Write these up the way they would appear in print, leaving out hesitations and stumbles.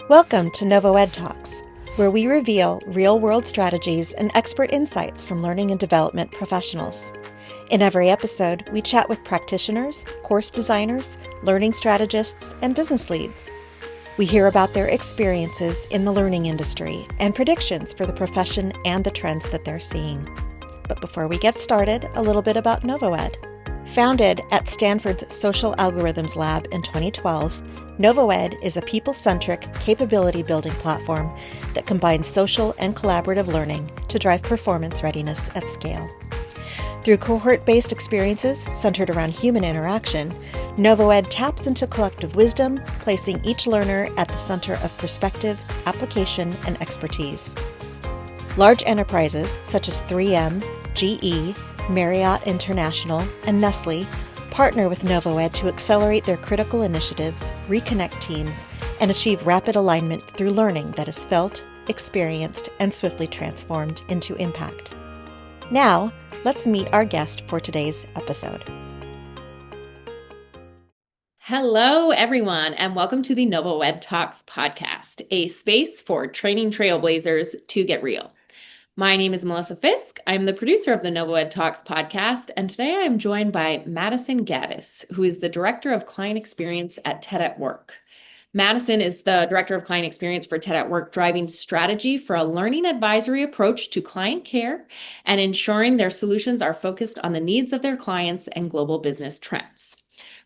Welcome to NovoEDTalks, where we reveal real-world strategies and expert insights from learning and development professionals. In every episode, we chat with practitioners, course designers, learning strategists, and business leads. We hear about their experiences in the learning industry and predictions for the profession and the trends that they're seeing. But before we get started, a little bit about NovoEd. Founded at Stanford's Social Algorithms Lab in 2012, NovoEd is a people-centric, capability-building platform that combines social and collaborative learning to drive performance readiness at scale. Through cohort-based experiences centered around human interaction, NovoEd taps into collective wisdom, placing each learner at the center of perspective, application, and expertise. Large enterprises such as 3M, GE, Marriott International, and Nestle partner with NovoEd to accelerate their critical initiatives, reconnect teams, and achieve rapid alignment through learning that is felt, experienced, and swiftly transformed into impact. Now, let's meet our guest for today's episode. Hello, everyone, and welcome to the NovoEDTalks podcast, a space for training trailblazers to get real. My name is Melissa Fisk. I'm the producer of the NovoEDTalks podcast, and today I am joined by Madison Gattis, who is the Director of Client Experience at TED at Work. Madison is the Director of Client Experience for TED at Work, driving strategy for a learning advisory approach to client care and ensuring their solutions are focused on the needs of their clients and global business trends.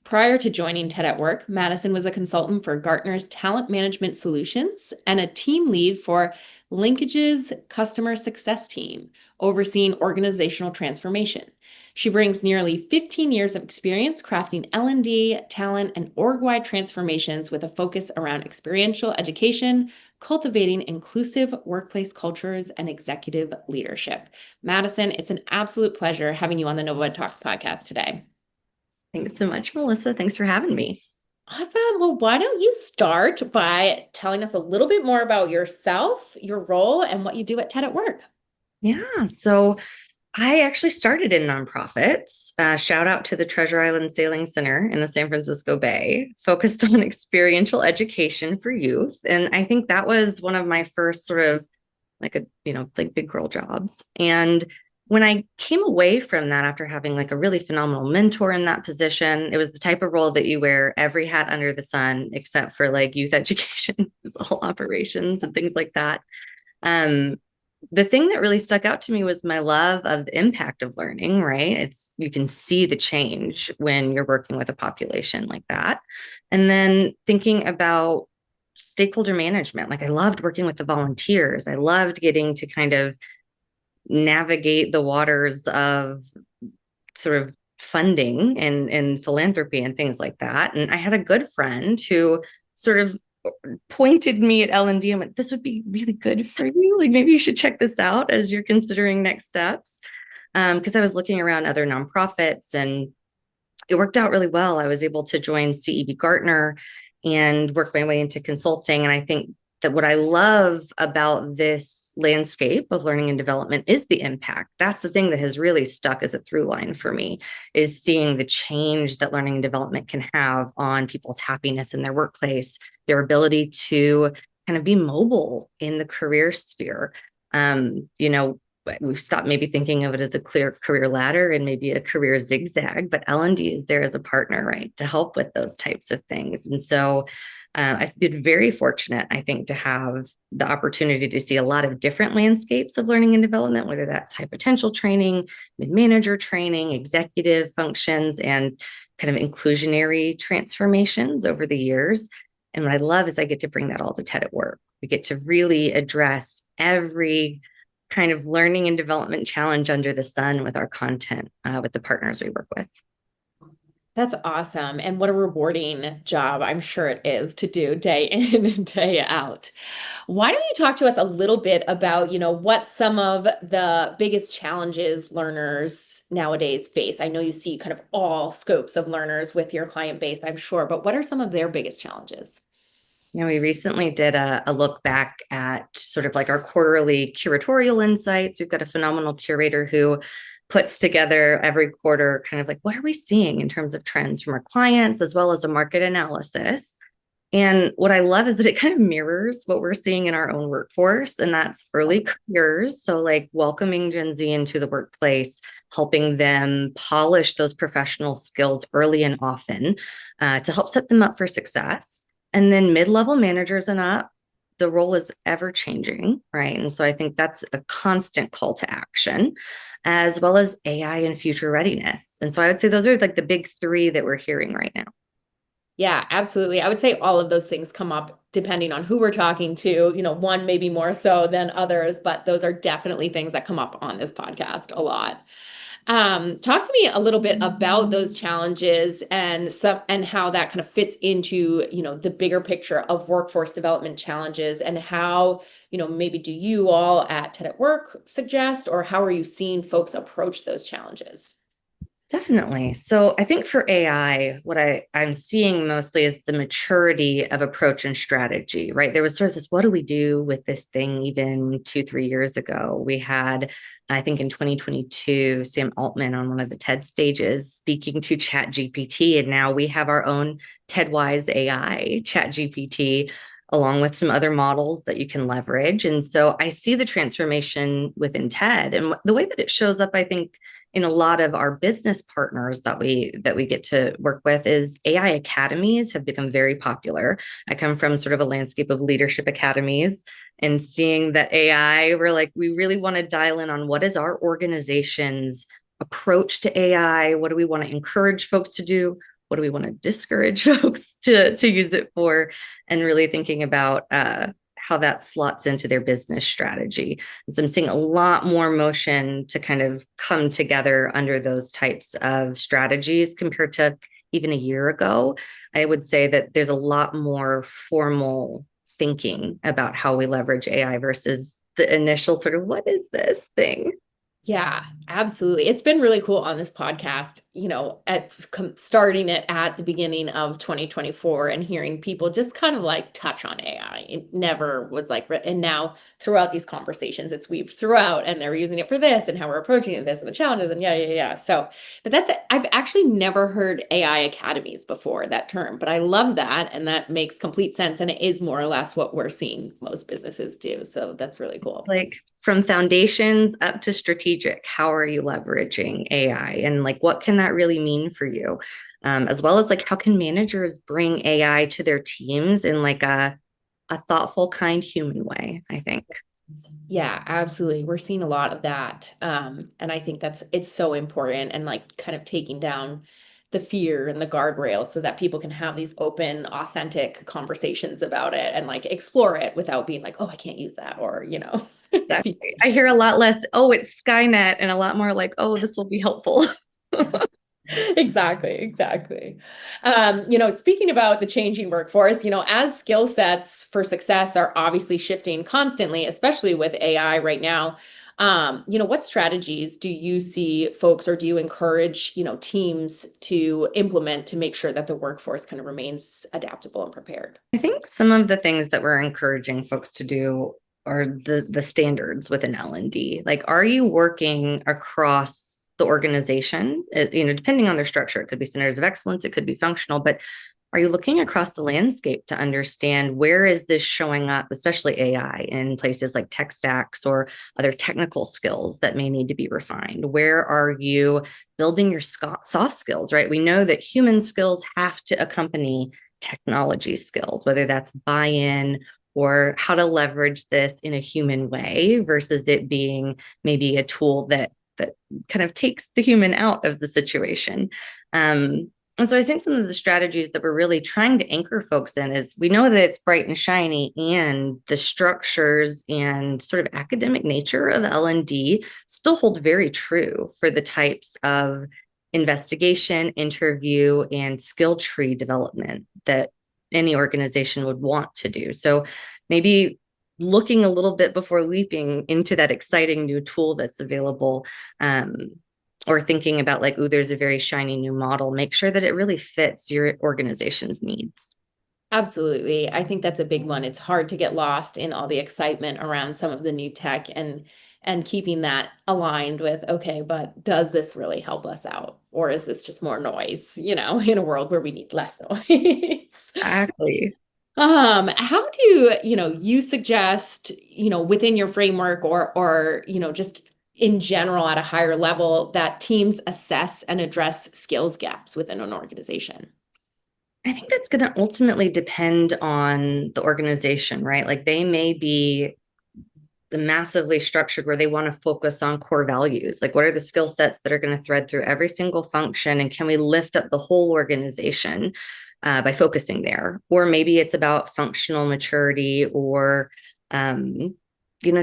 Prior to joining TED at Work, Madison was a consultant for Gartner's Talent Management Solutions and a team lead for Linkage's customer success team, overseeing organizational transformation. She brings nearly 15 years of experience crafting L&D, talent, and org-wide transformations with a focus around experiential education, cultivating inclusive workplace cultures, and executive leadership. Madison, it's an absolute pleasure having you on the NovoEDTalks podcast today. Thanks so much, Melissa. Thanks for having me. Awesome. Well, why don't you start by telling us a little bit more about yourself, your role, and what you do at TED at Work? Yeah, so I actually started in nonprofits. Shout out to the Treasure Island Sailing Center in the San Francisco Bay, focused on experiential education for youth. And I think that was one of my first sort of like big girl jobs. And when I came away from that after having like a really phenomenal mentor in that position, it was the type of role that you wear every hat under the sun, except for like youth education, it's all operations and things like that. The thing that really stuck out to me was my love of the impact of learning, right? You can see the change when you're working with a population like that. And then thinking about stakeholder management, like I loved working with the volunteers. I loved getting to kind of navigate the waters of sort of funding and philanthropy and things like that. And I had a good friend who sort of pointed me at L&D and went, this would be really good for you. Like maybe you should check this out as you're considering next steps. Because I was looking around other nonprofits and it worked out really well. I was able to join CEB Gartner and work my way into consulting. And I think that what I love about this landscape of learning and development is the impact. That's the thing that has really stuck as a through line for me, is seeing the change that learning and development can have on people's happiness in their workplace, their ability to kind of be mobile in the career sphere. We've stopped maybe thinking of it as a clear career ladder and maybe a career zigzag, but L&D is there as a partner, right, to help with those types of things. And so I've been very fortunate, I think, to have the opportunity to see a lot of different landscapes of learning and development, whether that's high potential training, mid-manager training, executive functions, and kind of inclusionary transformations over the years. And what I love is I get to bring that all to TED at Work. We get to really address every kind of learning and development challenge under the sun with our content, with the partners we work with. That's awesome. And what a rewarding job I'm sure it is to do day in and day out. Why don't you talk to us a little bit about, what some of the biggest challenges learners nowadays face? I know you see kind of all scopes of learners with your client base, I'm sure, but what are some of their biggest challenges? We recently did a look back at sort of like our quarterly curatorial insights. We've got a phenomenal curator who puts together every quarter kind of like, what are we seeing in terms of trends from our clients, as well as a market analysis. And what I love is that it kind of mirrors what we're seeing in our own workforce, and that's early careers. So, like welcoming Gen Z into the workplace, helping them polish those professional skills early and often to help set them up for success. And then mid-level managers and up, the role is ever changing, right? And so I think that's a constant call to action, as well as AI and future readiness. And so I would say those are like the big three that we're hearing right now. Yeah, absolutely. I would say all of those things come up depending on who we're talking to, one maybe more so than others, but those are definitely things that come up on this podcast a lot. Talk to me a little bit about those challenges and how that kind of fits into, the bigger picture of workforce development challenges and how, maybe do you all at TED at Work suggest, or how are you seeing folks approach those challenges? Definitely. So I think for AI, what I'm seeing mostly is the maturity of approach and strategy, right? There was sort of this, what do we do with this thing even 2, 3 years ago? We had, I think in 2022, Sam Altman on one of the TED stages speaking to Chat GPT. And now we have our own TEDwise AI, Chat GPT, along with some other models that you can leverage. And so I see the transformation within TED. And the way that it shows up, I think, in a lot of our business partners that we get to work with is AI academies have become very popular. I come from sort of a landscape of leadership academies, and seeing that AI, we're like, we really want to dial in on what is our organization's approach to AI? What do we want to encourage folks to do? What do we want to discourage folks to use it for? And really thinking about how that slots into their business strategy. And so I'm seeing a lot more motion to kind of come together under those types of strategies compared to even a year ago. I would say that there's a lot more formal thinking about how we leverage AI versus the initial sort of, what is this thing? Yeah, absolutely. It's been really cool on this podcast, starting it at the beginning of 2024 and hearing people just kind of like touch on AI. It never was like, and now throughout these conversations, it's weaved throughout and they're using it for this and how we're approaching it, this and the challenges and yeah. So, but I've actually never heard AI academies before, that term, but I love that. And that makes complete sense. And it is more or less what we're seeing most businesses do. So that's really cool. Like from foundations up to strategic, how are you leveraging AI? And like, what can that really mean for you? As well as like, how can managers bring AI to their teams in like a thoughtful, kind, human way, I think. Yeah, absolutely. We're seeing a lot of that. And I think it's so important and like kind of taking down the fear and the guardrails so that people can have these open, authentic conversations about it and like explore it without being like, oh, I can't use that, or, Exactly. I hear a lot less, oh, it's Skynet, and a lot more like, oh, this will be helpful. Exactly. Speaking about the changing workforce, as skill sets for success are obviously shifting constantly, especially with AI right now, what strategies do you see folks, or do you encourage, teams to implement to make sure that the workforce kind of remains adaptable and prepared? I think some of the things that we're encouraging folks to do are the standards within L&D. Like, are you working across the organization? Depending on their structure, it could be centers of excellence, it could be functional, but are you looking across the landscape to understand where is this showing up, especially AI, in places like tech stacks or other technical skills that may need to be refined? Where are you building your soft skills, right? We know that human skills have to accompany technology skills, whether that's buy-in or how to leverage this in a human way versus it being maybe a tool that kind of takes the human out of the situation. And so I think some of the strategies that we're really trying to anchor folks in is, we know that it's bright and shiny, and the structures and sort of academic nature of L&D still hold very true for the types of investigation, interview, and skill tree development that any organization would want to do. So maybe looking a little bit before leaping into that exciting new tool that's available, or thinking about like, oh, there's a very shiny new model, make sure that it really fits your organization's needs. Absolutely. I think that's a big one. It's hard to get lost in all the excitement around some of the new tech and keeping that aligned with, okay, but does this really help us out? Or is this just more noise, in a world where we need less noise? Exactly. How do you suggest, within your framework or, just in general at a higher level that teams assess and address skills gaps within an organization? I think that's going to ultimately depend on the organization, right? Like they may be the massively structured where they want to focus on core values. Like what are the skill sets that are going to thread through every single function? And can we lift up the whole organization by focusing there? Or maybe it's about functional maturity or,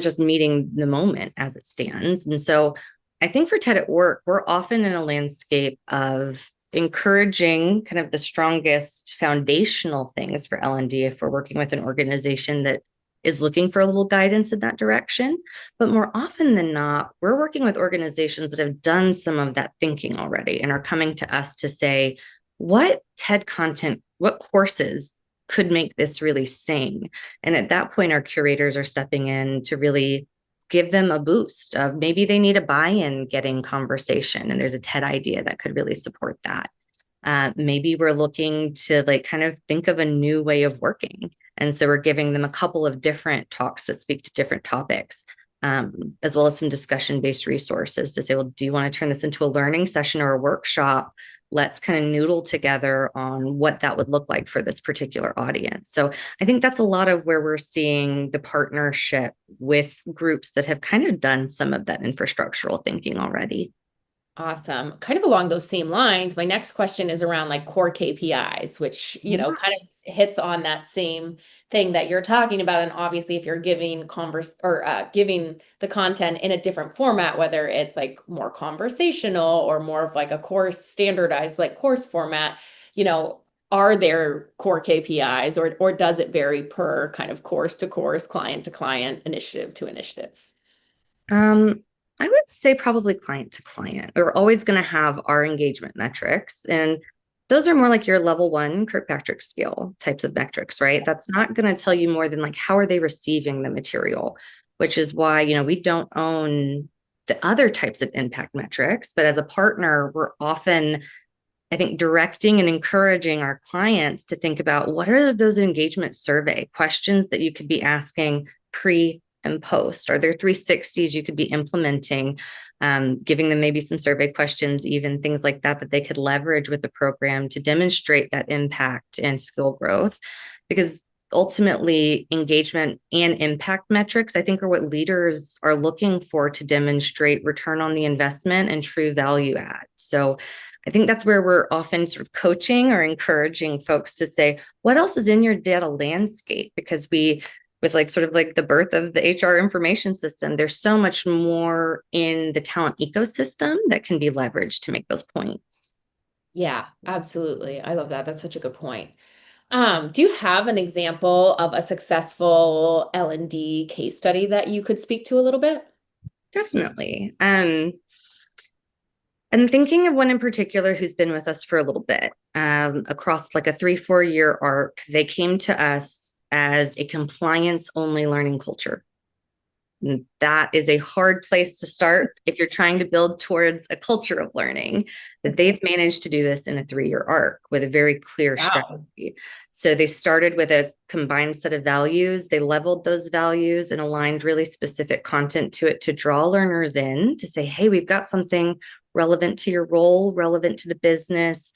just meeting the moment as it stands. And so I think for TED at Work, we're often in a landscape of encouraging kind of the strongest foundational things for L&D if we're working with an organization that is looking for a little guidance in that direction. But more often than not, we're working with organizations that have done some of that thinking already and are coming to us to say, what TED content, what courses could make this really sing? And at that point, our curators are stepping in to really give them a boost of maybe they need a buy-in getting conversation. And there's a TED idea that could really support that. Maybe we're looking to like kind of think of a new way of working. And so we're giving them a couple of different talks that speak to different topics, as well as some discussion-based resources to say, well, do you want to turn this into a learning session or a workshop? Let's kind of noodle together on what that would look like for this particular audience. So I think that's a lot of where we're seeing the partnership with groups that have kind of done some of that infrastructural thinking already. Awesome. Kind of along those same lines, my next question is around like core KPIs, which, kind of hits on that same thing that you're talking about. And obviously, if you're giving giving the content in a different format, whether it's like more conversational or more of like a course standardized like course format, are there core KPIs or does it vary per kind of course to course, client to client, initiative to initiative? I would say probably client to client. We're always going to have our engagement metrics, and those are more like your level one Kirkpatrick scale types of metrics, right? That's not going to tell you more than like how are they receiving the material, which is why, we don't own the other types of impact metrics, but as a partner, we're often, I think, directing and encouraging our clients to think about what are those engagement survey questions that you could be asking pre and post? Are there 360s you could be implementing, giving them maybe some survey questions, even things like that, that they could leverage with the program to demonstrate that impact and skill growth? Because ultimately, engagement and impact metrics, I think, are what leaders are looking for to demonstrate return on the investment and true value add. So I think that's where we're often sort of coaching or encouraging folks to say, what else is in your data landscape? Because with like sort of like the birth of the HR information system, there's so much more in the talent ecosystem that can be leveraged to make those points. Yeah, absolutely. I love that. That's such a good point. Do you have an example of a successful L&D case study that you could speak to a little bit? Definitely. I'm thinking of one in particular who's been with us for a little bit, across like a 3-4 year arc. They came to us as a compliance only learning culture. And that is a hard place to start if you're trying to build towards a culture of learning. That they've managed to do this in a 3-year arc with a very clear strategy. So they started with a combined set of values. They leveled those values and aligned really specific content to it to draw learners in to say, hey, we've got something relevant to your role, relevant to the business,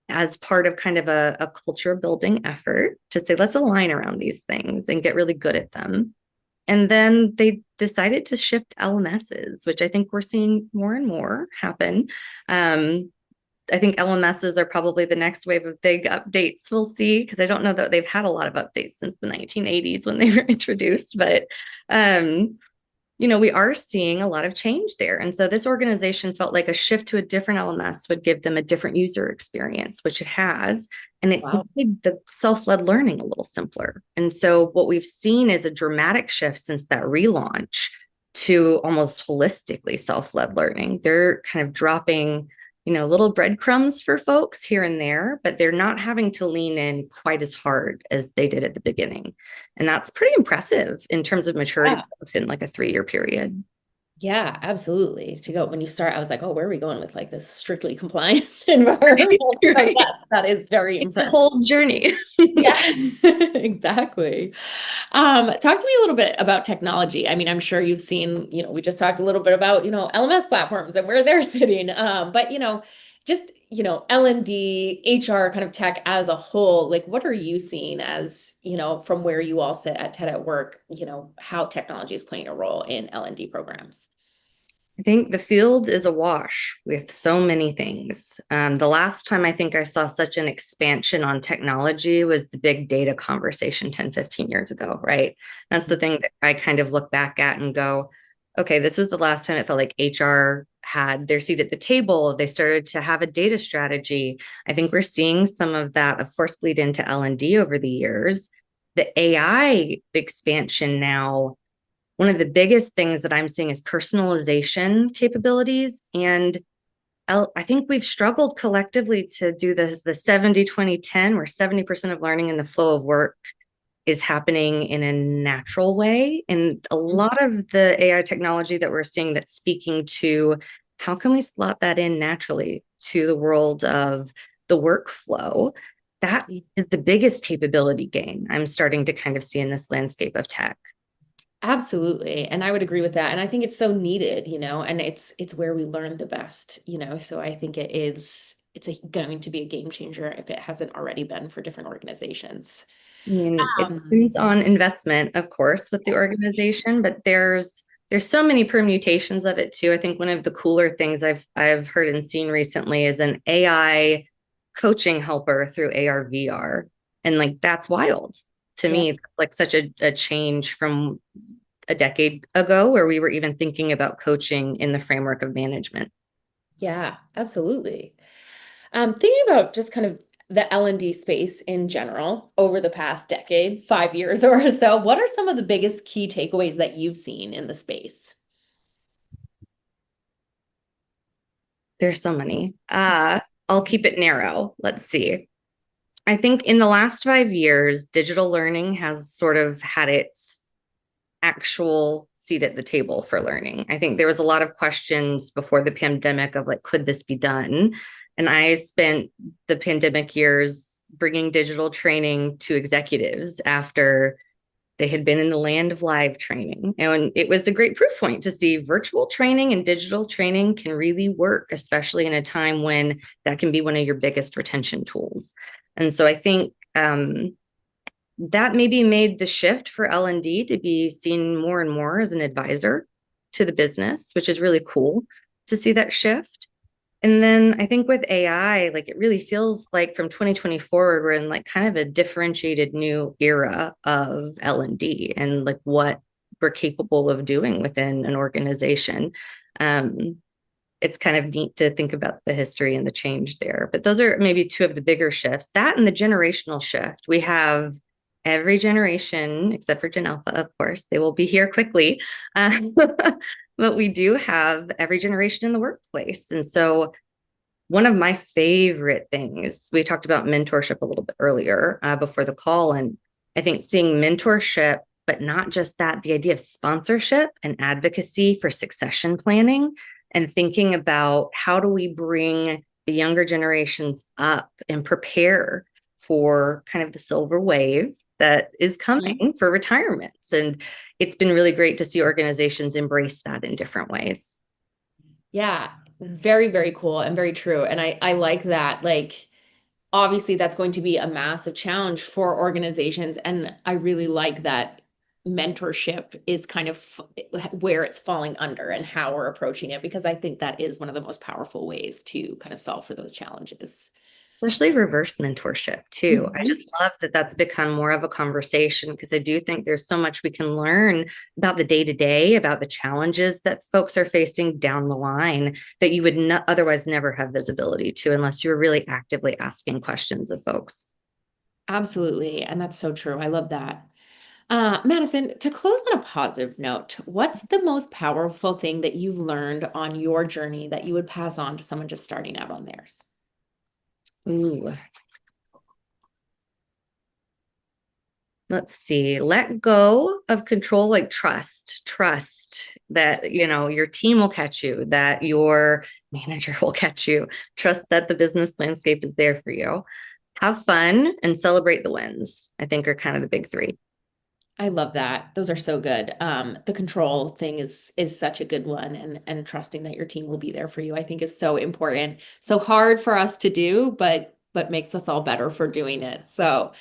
as part of kind of a culture building effort to say, let's align around these things and get really good at them. And then they decided to shift LMSs, which I think we're seeing more and more happen. I think LMSs are probably the next wave of big updates we'll see, because I don't know that they've had a lot of updates since the 1980s when they were introduced, but we are seeing a lot of change there. And so this organization felt like a shift to a different LMS would give them a different user experience, which it has. And it's made the self-led learning a little simpler. And so what we've seen is a dramatic shift since that relaunch to almost holistically self-led learning. They're kind of dropping little breadcrumbs for folks here and there, but they're not having to lean in quite as hard as they did at the beginning. And that's pretty impressive in terms of maturity within like a 3-year period. Yeah, absolutely. To go when you start, I was like, oh, where are we going with like this strictly compliance environment? So Right. yes, that is very It's a impressive. whole journey. Yeah, exactly. Talk to me a little bit about technology. I mean, I'm sure you've seen, we just talked a little bit about, LMS platforms and where they're sitting. But just, L&D, HR kind of tech as a whole, like what are you seeing as, from where you all sit at TED at Work, how technology is playing a role in L&D programs? I think the field is awash with so many things. The last time I think I saw such an expansion on technology was the big data conversation 10, 15 years ago, right? That's the thing that I kind of look back at and go, okay, this was the last time it felt like HR had their seat at the table. They started to have a data strategy. I think we're seeing some of that, of course, bleed into L&D over the years. The AI expansion now, one of the biggest things that I'm seeing is personalization capabilities. And I think we've struggled collectively to do the 70-20-10, where 70% of learning in the flow of work is happening in a natural way. And a lot of the AI technology that we're seeing that's speaking to how can we slot that in naturally to the world of the workflow? That is the biggest capability gain I'm starting to kind of see in this landscape of tech. Absolutely. And I would agree with that. And I think it's so needed, and it's where we learn the best, so I think going to be a game changer if it hasn't already been for different organizations. I mean, it Um, depends on investment, of course, with the organization, but there's so many permutations of it too. I think one of the cooler things I've heard and seen recently is an AI coaching helper through AR VR. And like that's wild to yeah, me. It's like such a change from a decade ago where we were even thinking about coaching in the framework of management. yeah, absolutely. Thinking about just kind of the L&D space in general over the past decade, 5 years or so, what are some of the biggest key takeaways that you've seen in the space? There's so many. I'll keep it narrow. Let's see. I think in the last 5 years, digital learning has sort of had its actual seat at the table for learning. I think there was a lot of questions before the pandemic of like, could this be done? And I spent the pandemic years bringing digital training to executives after they had been in the land of live training. And it was a great proof point to see virtual training and digital training can really work, especially in a time when that can be one of your biggest retention tools. And so I think that maybe made the shift for L&D to be seen more and more as an advisor to the business, which is really cool to see that shift. And then I think with AI, like it really feels like from 2020 forward, we're in like kind of a differentiated new era of L&D and like what we're capable of doing within an organization. Um, it's kind of neat to think about the history and the change there. But those are maybe two of the bigger shifts. That and the generational shift. We have every generation, except for Gen Alpha, of course, they will be here quickly. But we do have every generation in the workplace. And so one of my favorite things, we talked about mentorship a little bit earlier before the call. And I think seeing mentorship, but not just that, the idea of sponsorship and advocacy for succession planning and thinking about how do we bring the younger generations up and prepare for kind of the silver wave that is coming for retirements. And it's been really great to see organizations embrace that in different ways. Yeah, very, very cool and very true. And I like that. Like, obviously, that's going to be a massive challenge for organizations. And I really like that mentorship is kind of where it's falling under and how we're approaching it, because I think that is one of the most powerful ways to kind of solve for those challenges. Especially reverse mentorship too. I Mhm. just love that that's become more of a conversation because I do think there's so much we can learn about the day to day, about the challenges that folks are facing down the line that you would not otherwise never have visibility to unless you were really actively asking questions of folks. Absolutely. And that's so true. I love that. Madison, to close on a positive note, what's the most powerful thing that you've learned on your journey that you would pass on to someone just starting out on theirs? Ooh, Let's see, let go of control, like trust that, your team will catch you, that your manager will catch you, trust that the business landscape is there for you. Have fun and celebrate the wins, I think are kind of the big three. I love that. Those are so good. The control thing is such a good one, and trusting that your team will be there for you, I think is so important. So hard for us to do, but makes us all better for doing it. So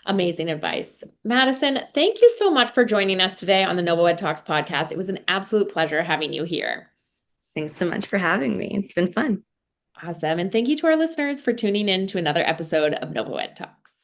amazing advice. Madison, thank you so much for joining us today on the NovoEDTalks podcast. It was an absolute pleasure having you here. Thanks so much for having me. It's been fun. Awesome. And thank you to our listeners for tuning in to another episode of NovoEDTalks.